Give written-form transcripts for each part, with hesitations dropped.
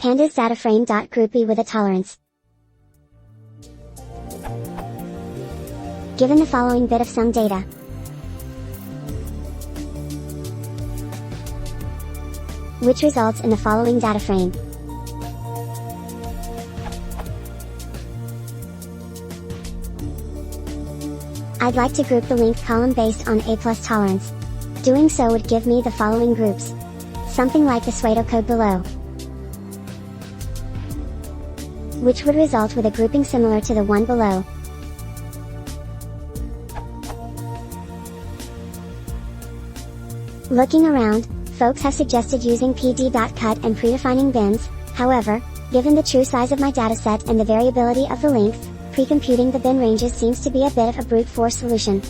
Pandas DataFrame.groupby with a tolerance. Given the following bit of some data, which results in the following data frame. I'd like to group the length column based on A+ tolerance. Doing so would give me the following groups. Something like the pseudocode below, which would result with a grouping similar to the one below. Looking around, folks have suggested using pd.cut and predefining bins. However, given the true size of my dataset and the variability of the length, pre-computing the bin ranges seems to be a bit of a brute force solution.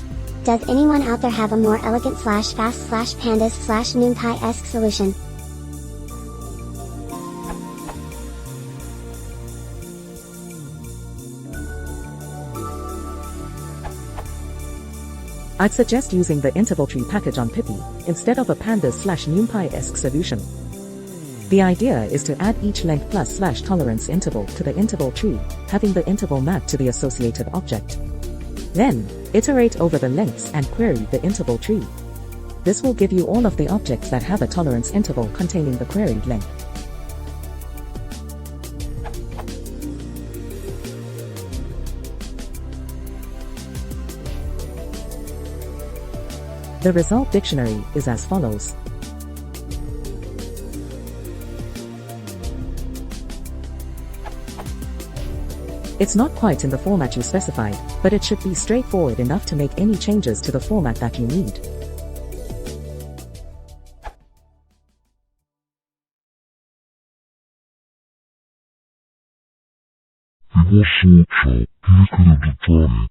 Does anyone out there have a more elegant /fast /pandas /numpy-esque solution? I'd suggest using the interval tree package on Pippy, instead of a Pandas /numpy-esque solution. The idea is to add each length plus /tolerance interval to the interval tree, having the interval mapped to the associated object. Then, iterate over the lengths and query the interval tree. This will give you all of the objects that have a tolerance interval containing the queried length. The result dictionary is as follows. It's not quite in the format you specified, but it should be straightforward enough to make any changes to the format that you need. 이거 진짜 비교도 좀